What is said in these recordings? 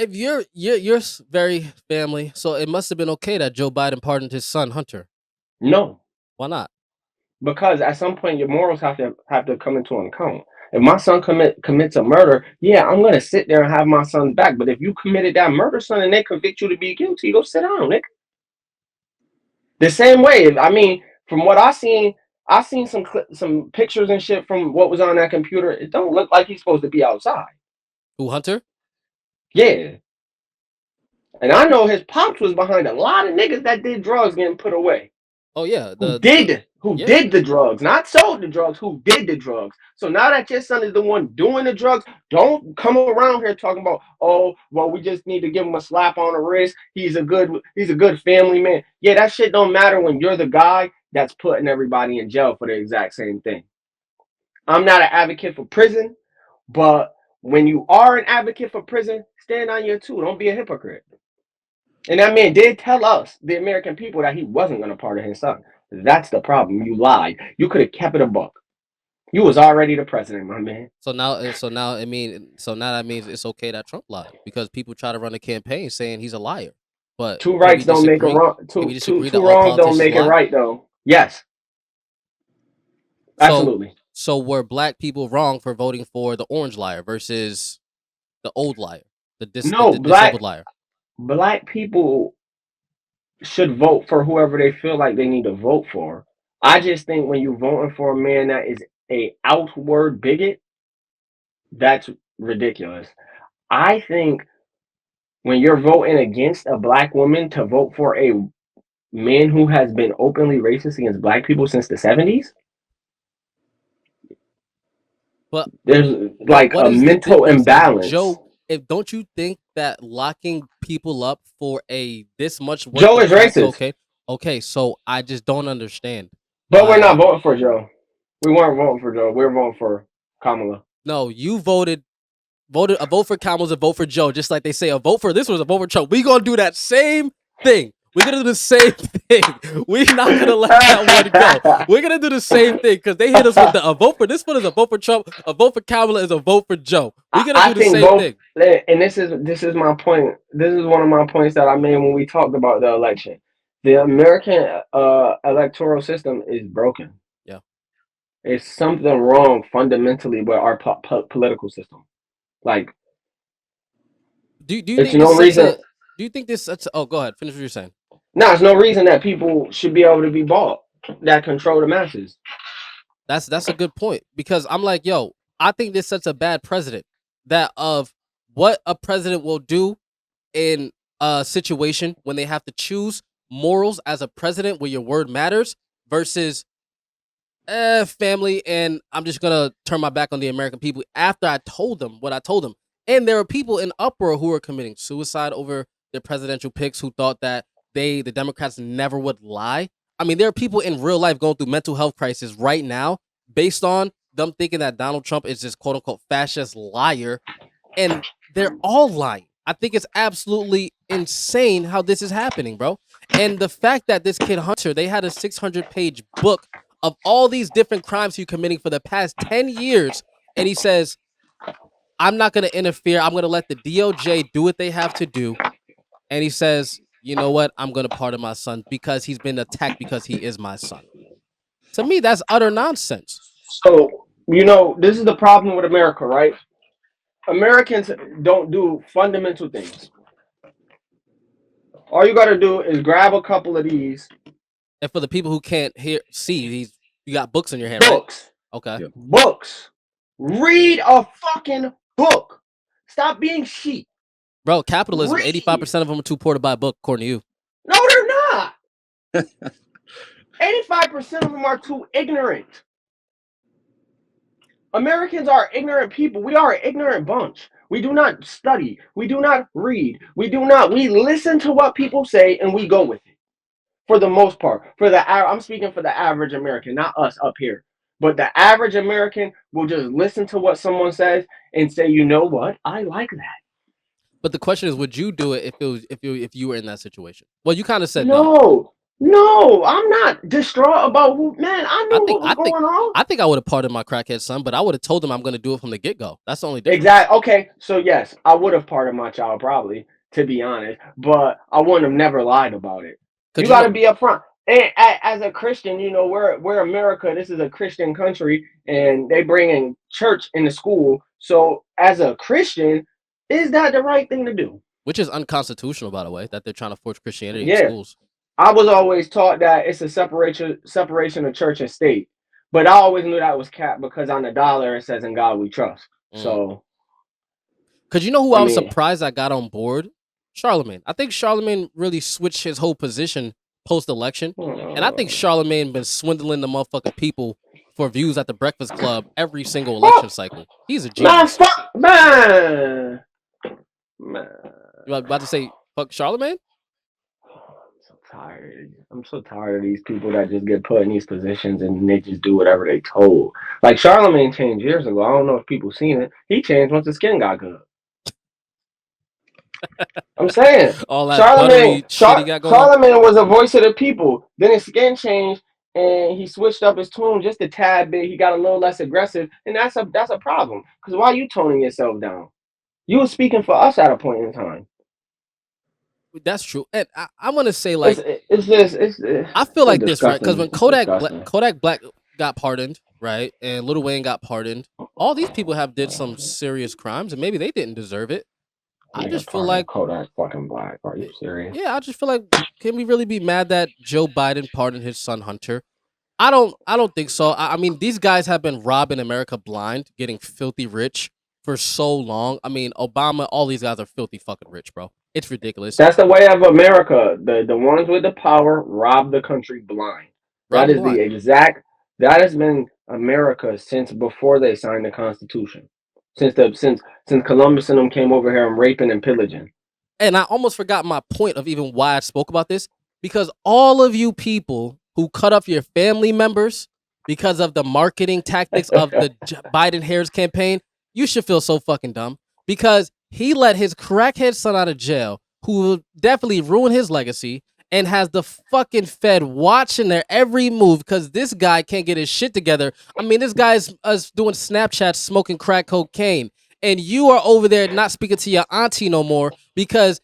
if you're very family, so it must have been okay that Joe Biden pardoned his son Hunter. No, Why not? because at some point your morals have to come into an account. If my son commits a murder, yeah, I'm gonna sit there and have my son back. But if you committed that murder, son, and they convict you to be guilty, go sit down, nigga. The same way, I mean, from what I seen some pictures and shit from what was on that computer. It don't look like he's supposed to be outside. Who Hunter? Yeah, and I know his pops was behind a lot of niggas that did drugs getting put away. Oh yeah, who the did who yeah. did the drugs, not sold the drugs, who did the drugs. So now that your son is the one doing the drugs, don't come around here talking about, oh, well, we just need to give him a slap on the wrist. He's a good family man. Yeah, that shit don't matter when you're the guy that's putting everybody in jail for the exact same thing. I'm not an advocate for prison, but when you are an advocate for prison, stand on your two. Don't be a hypocrite. And that man did tell us, the American people, that he wasn't going to pardon his son. That's the problem. You lied. You could have kept it a buck. You was already the president, my man. So now that means it's okay that Trump lied because people try to run a campaign saying he's a liar. But Two can we rights don't make a disagree? wrong. Can we Two two disagree that two all wrongs don't politicians make it lie? right, though. Yes, So absolutely. so were black people wrong for voting for the orange liar versus the old liar, No, disabled liar? black people should vote for whoever they feel like they need to vote for. I just think when you're voting for a man that is a outward bigot, that's ridiculous. I think when you're voting against a black woman to vote for a man who has been openly racist against black people since the 70s, But there's like what a is the mental difference if imbalance. Joe? If don't you think that locking people up for a this much worth Joe of is crack racist, cocaine? Okay, so I just don't understand but we're not why. voting for Joe. We weren't voting for Joe. We were voting for Kamala. No, you voted a vote for Kamala's a vote for Joe, just like they say a vote for this was a vote for Trump. We gonna do that same thing. We're gonna do the same thing. We're not gonna let that one go. We're gonna do the same thing because they hit us with a vote for this one is a vote for Trump, a vote for Kamala is a vote for Joe. We're gonna I do the think same both, thing. and this is my point. This is one of my points that I made when we talked about the election. The American electoral system is broken. Yeah. It's something wrong fundamentally with our political system. Like, Do you it's think this no sets reason. a do you think this sets a, oh go ahead, finish what you're saying. No, there's no reason that people should be able to be bought that control the masses. That's a good point because I'm like, yo, I think this sets a bad precedent that of what a president will do in a situation when they have to choose morals as a president where your word matters versus family and I'm just gonna turn my back on the American people after I told them what I told them. And there are people in uproar who are committing suicide over their presidential picks who thought that the Democrats never would lie. I mean, there are people in real life going through mental health crisis right now based on them thinking that Donald Trump is this quote unquote fascist liar, and they're all lying. I think it's absolutely insane how this is happening, bro. And the fact that this kid Hunter, they had a 600-page book of all these different crimes he's committing for the past 10 years, and he says, "I'm not going to interfere. I'm going to let the DOJ do what they have to do." And he says, "You know what? I'm going to pardon my son because he's been attacked because he is my son." To me, that's utter nonsense. So, this is the problem with America, right? Americans don't do fundamental things. All you got to do is grab a couple of these And for the people who can't see, you got books in your hand, right? books. Okay. Yeah. Books. Read a fucking book. Stop being sheep. Bro, capitalism, Read. 85% of them are too poor to buy a book, according to you. No, they're not. 85% of them are too ignorant. Americans are ignorant people. We are an ignorant bunch. We do not study. We do not read. We listen to what people say and we go with it. For the most part, I'm speaking for the average American, not us up here. But the average American will just listen to what someone says and say, you know what? I like that. But the question is, would you do it if you were in that situation? Well, you kind of said no. No, No, I'm not distraught about who. Man, I I knew think what was I think going on. I think I would have pardoned my crackhead son, but I would have told him I'm gonna do it from the get go. That's the only difference. Exactly. Okay, so yes, I would have pardoned my child probably, to be honest, but I wouldn't have never lied about it. Cause You you got know, to be upfront. And as a Christian, we're America. This is a Christian country, and they bring in church in the school. So as a Christian, is that the right thing to do? which is unconstitutional, by the way, that they're trying to force Christianity in Yeah, schools. I was always taught that it's a separation of church and state, but I always knew that was cap because on the dollar it says "In God We Trust." Mm. So Cause you know who I I was mean, surprised I got on board? Charlemagne. I think Charlemagne really switched his whole position post election, and I think hmm. Charlemagne been swindling the motherfucking people for views at the Breakfast Club every single election Oh, cycle. He's a man, genius. fuck, man. You about to say fuck Charlemagne? I'm so tired. I'm so tired of these people that just get put in these positions and they just do whatever they told. Like Charlemagne changed years ago. I don't know if people seen it. He changed once his skin got good. I'm saying All that Charlemagne, buttery shit he got going on. Charlemagne was a voice of the people. Then his skin changed and he switched up his tone just a tad bit. He got a little less aggressive, and that's a problem. Because why are you toning yourself down? You were speaking for us at a point in time. That's true. And I'm gonna say It's like it's just it's I feel it's like this, right? Because disgusting. when It's disgusting. Kodak Black got pardoned, right, and Lil Wayne got pardoned, all these people have did some serious crimes, and maybe they didn't deserve it. I Nigga, just feel pardon like, Kodak fucking Black. Are you serious? yeah, I just feel like, can we really be mad that Joe Biden pardoned his son Hunter? I don't think so. I mean, these guys have been robbing America blind, getting filthy rich for so long. I mean, Obama, all these guys are filthy fucking rich, bro. It's ridiculous. That's the way of America. The ones with the power rob the country blind. Rob That them is the blind. exact. That has been America since before they signed the Constitution. Since Columbus and them came over here and raping and pillaging. And I almost forgot my point of even why I spoke about this, because all of you people who cut off your family members because of the marketing tactics of the Biden Harris campaign, you should feel so fucking dumb, because he let his crackhead son out of jail, who will definitely ruin his legacy, and has the fucking Fed watching their every move because this guy can't get his shit together. I mean, this guy's doing Snapchat smoking crack cocaine, and you are over there not speaking to your auntie no more because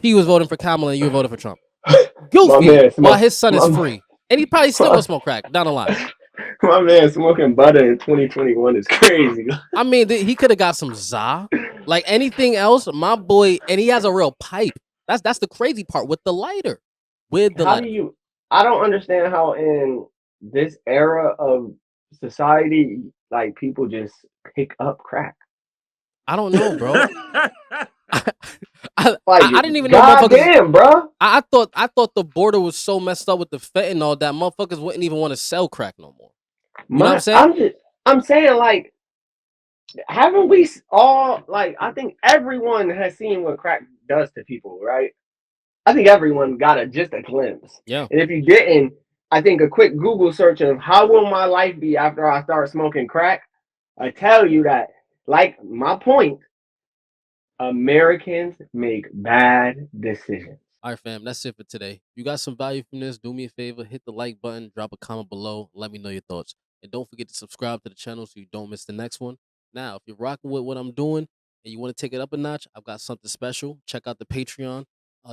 he was voting for Kamala and you were voting for Trump. My Goofy, man, while his son is my, free. And he probably still gonna my, smoke crack down the line. my man smoking butter in 2021 is crazy. I mean, he could have got some za. Like anything else, my boy, and he has a real pipe. That's the crazy part with the lighter. With the How do lighter. you? I don't understand how in this era of society, like people just pick up crack. I don't know, bro. Like, I didn't even know motherfuckers. goddamn, bro. I thought the border was so messed up with the fentanyl that motherfuckers wouldn't even want to sell crack no more. You know what I'm My, saying? I'm saying, like, haven't we all, like, I think everyone has seen what crack does to people, right? I think everyone got just a glimpse. Yeah. And if you didn't, I think a quick Google search of how will my life be after I start smoking crack, I tell you that, like my point, Americans make bad decisions. All right, fam. That's it for today. You got some value from this? Do me a favor, hit the like button, drop a comment below, let me know your thoughts. And don't forget to subscribe to the channel so you don't miss the next one. Now, if you're rocking with what I'm doing and you want to take it up a notch, I've got something special. Check out the Patreon.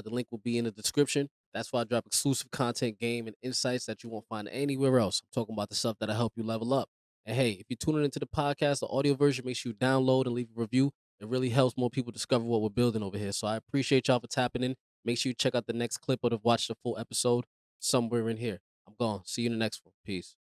The link will be in the description. That's why I drop exclusive content, game, and insights that you won't find anywhere else. I'm talking about the stuff that'll help you level up. And hey, if you're tuning into the podcast, the audio version, make sure you download and leave a review. It really helps more people discover what we're building over here. So I appreciate y'all for tapping in. Make sure you check out the next clip or to watch the full episode somewhere in here. I'm gone. See you in the next one. Peace.